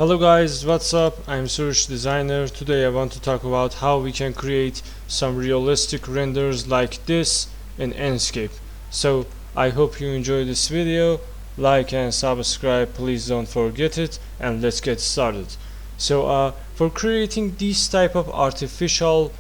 Hello guys, what's up? I'm Suresh Designer. Today I want to talk about how we can create some realistic renders like this in Enscape. So I hope you enjoy this video. Like and subscribe, please don't forget it, and let's get started. So for creating these type of artificial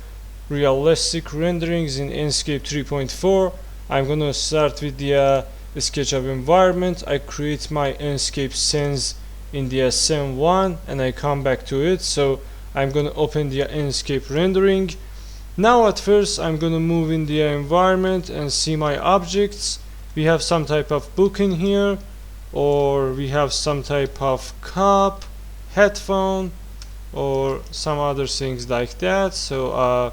realistic renderings in Enscape 3.4, I'm gonna start with the SketchUp environment. I create my Enscape scenes in the SM1 and I come back to it. So I'm gonna open the Enscape rendering. Now at first I'm gonna move in the environment and see my objects. We have some type of book in here, or we have some type of cup, headphone, or some other things like that. So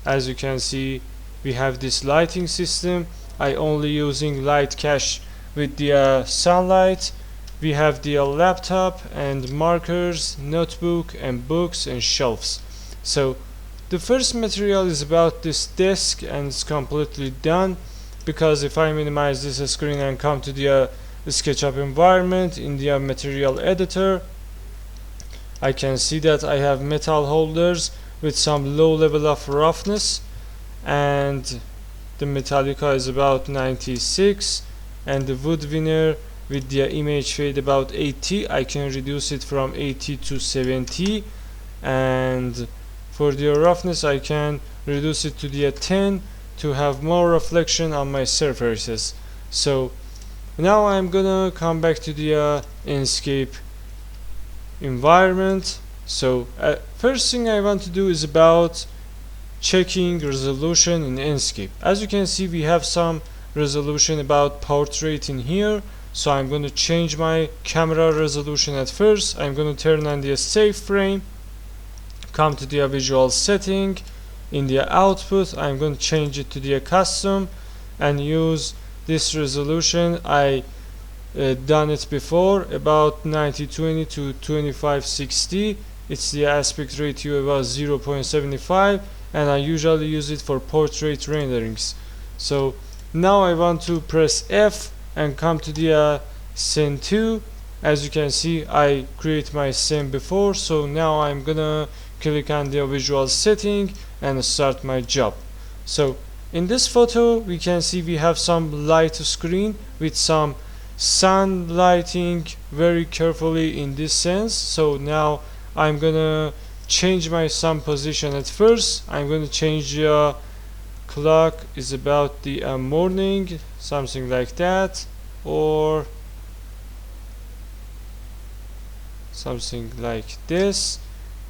as you can see, we have this lighting system. I only using light cache with the sunlight. We have the laptop and markers, notebook and books and shelves. So the first material is about this desk, and it's completely done, because if I minimize this screen and come to the SketchUp environment in the material editor, I can see that I have metal holders with some low level of roughness, and the Metallica is about 96, and the wood veneer with the image fade about 80. I can reduce it from 80 to 70, and for the roughness I can reduce it to the 10 to have more reflection on my surfaces. So now I'm gonna come back to the Enscape environment. So first thing I want to do is about checking resolution in Enscape. As you can see, we have some resolution about portrait in here. So I'm going to change my camera resolution at first. I'm going to turn on the save frame, come to the visual setting. In the output, I'm going to change it to the custom and use this resolution. I done it before, about 9020 to 2560. It's the aspect ratio about 0.75, and I usually use it for portrait renderings. So now I want to press F and come to the scene 2. As you can see, I create my scene before, so now I'm gonna click on the visual setting and start my job. So in this photo we can see we have some light screen with some sun lighting very carefully in this sense. So now I'm gonna change my sun position. At first I'm gonna change the clock is about the morning, something like that, or something like this,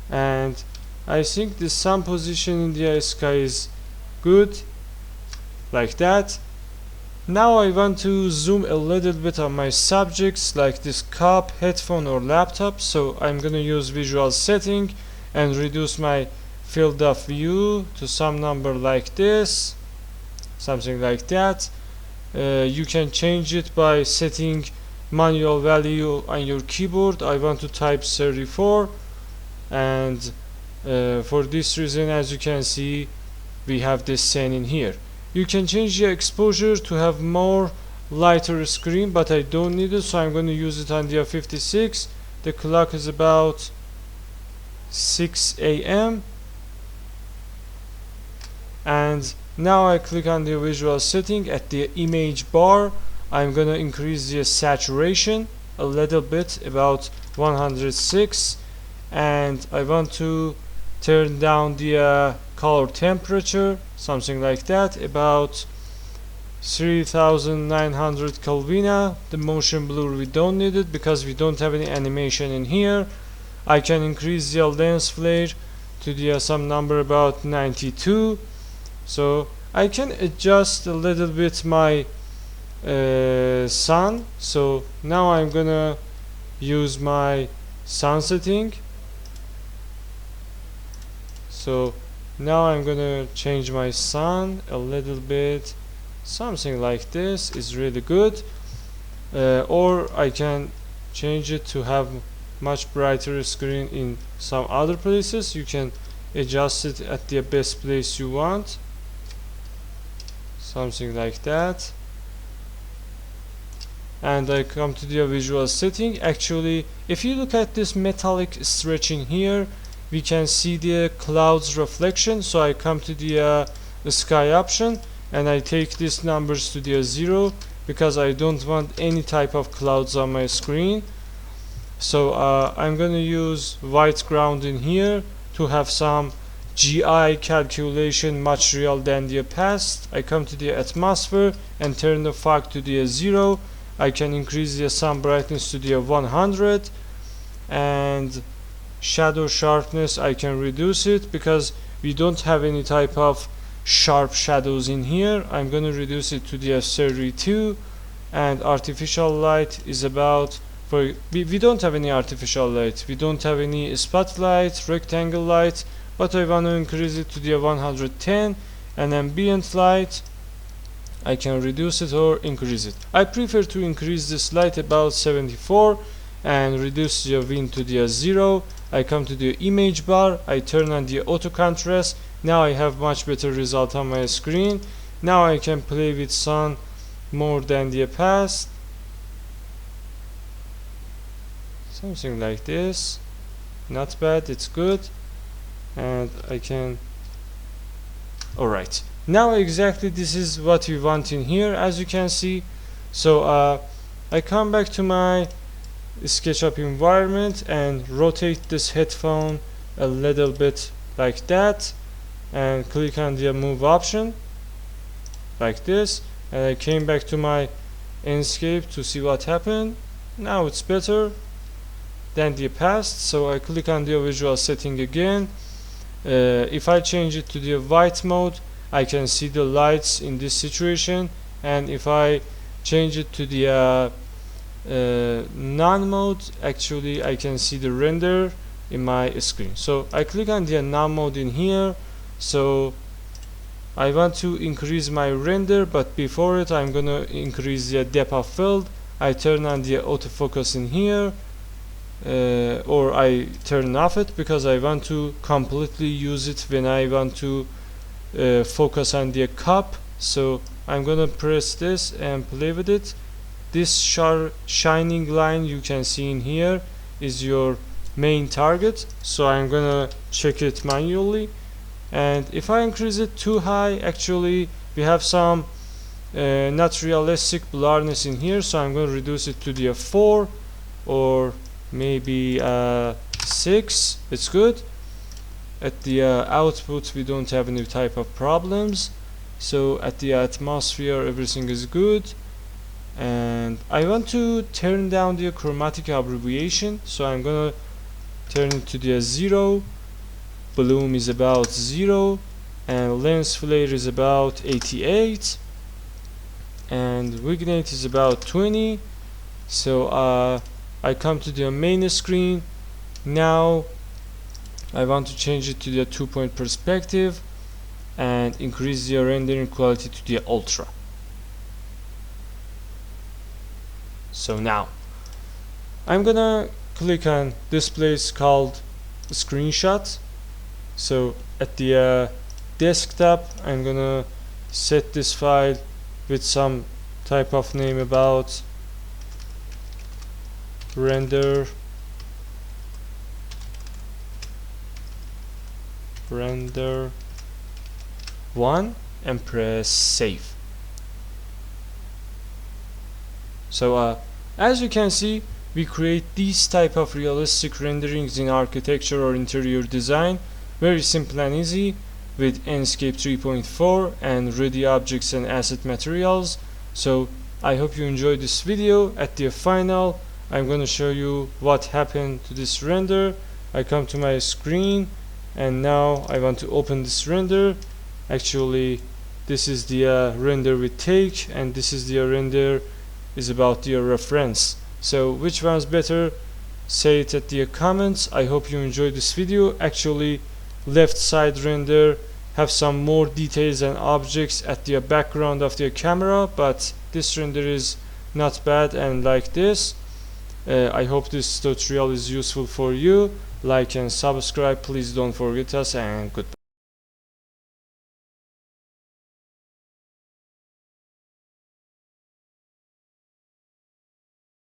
and I think the sun position in the sky is good, like that. Now I want to zoom a little bit on my subjects like this cup, headphone or laptop. So I'm gonna use visual setting and reduce my field of view to some number like this, something like that. You can change it by setting manual value on your keyboard. I want to type 34, and for this reason, as you can see, we have this scene in here. You can change the exposure to have more lighter screen, but I don't need it, so I'm going to use it on the 56. The clock is about 6 a.m. and now I click on the visual setting. At the image bar, I'm gonna increase the saturation a little bit, about 106, and I want to turn down the color temperature, something like that, about 3900 Kelvin. The motion blur, we don't need it because we don't have any animation in here. I can increase the lens flare to the some number about 92. So I can adjust a little bit my sun. So now I'm gonna use my sun setting. So now I'm gonna change my sun a little bit, something like this is really good, or I can change it to have much brighter screen in some other places. You can adjust it at the best place you want, something like that. and I come to the visual setting. Actually, if you look at this metallic stretching here, we can see the clouds reflection. So I come to the sky option and I take these numbers to the 0 because I don't want any type of clouds on my screen. So I'm gonna use white ground in here to have some GI calculation much real than the past. I come to the atmosphere and turn the fog to the 0. I can increase the sun brightness to the 100, and shadow sharpness I can reduce it because we don't have any type of sharp shadows in here. I'm going to reduce it to the 32, and artificial light is about, we don't have any artificial light, we don't have any spotlight, rectangle light, but I want to increase it to the 110, and ambient light I can reduce it or increase it. I prefer to increase this light about 74 and reduce the wind to the 0. I come to the image bar, I turn on the auto contrast. Now I have much better result on my screen. Now I can play with sun more than the past. Something like this. Not bad, it's good. And I can, alright, now exactly this is what we want in here, as you can see. So I come back to my SketchUp environment and rotate this headphone a little bit like that, and click on the move option like this, and I came back to my Enscape to see what happened. Now it's better than the past. So I click on the visual setting again. If I change it to the white mode, I can see the lights in this situation, and if I change it to the none mode, actually I can see the render in my screen. So I click on the none mode in here. So I want to increase my render, but before it I'm gonna increase the depth of field. I turn on the autofocus in here, or I turn off it because I want to completely use it when I want to focus on the cup. So I'm gonna press this and play with it. This shining line you can see in here is your main target, so I'm gonna check it manually. And if I increase it too high, actually we have some not realistic blurriness in here, so I'm gonna reduce it to the 4 or maybe 6. It's good. At the output we don't have any type of problems, so at the atmosphere everything is good. And I want to turn down the chromatic abbreviation, so I'm gonna turn it to the 0. Bloom is about 0, and lens flare is about 88, and vignette is about 20. So I come to the main screen. Now I want to change it to the 2-point perspective and increase the rendering quality to the ultra. So now I'm gonna click on this place called screenshot. So at the desktop I'm gonna set this file with some type of name about render 1 and press save. So as you can see, we create these type of realistic renderings in architecture or interior design, very simple and easy, with Enscape 3.4 and ready objects and asset materials. So I hope you enjoyed this video. At the final, I'm going to show you what happened to this render. I come to my screen and now I want to open this render. Actually this is the render we take, and this is the render is about the reference. So which one's better? Say it at the comments. I hope you enjoyed this video. Actually left side render have some more details and objects at the background of the camera, but this render is not bad and like this. I hope this tutorial is useful for you. Like and subscribe, please don't forget us, and goodbye.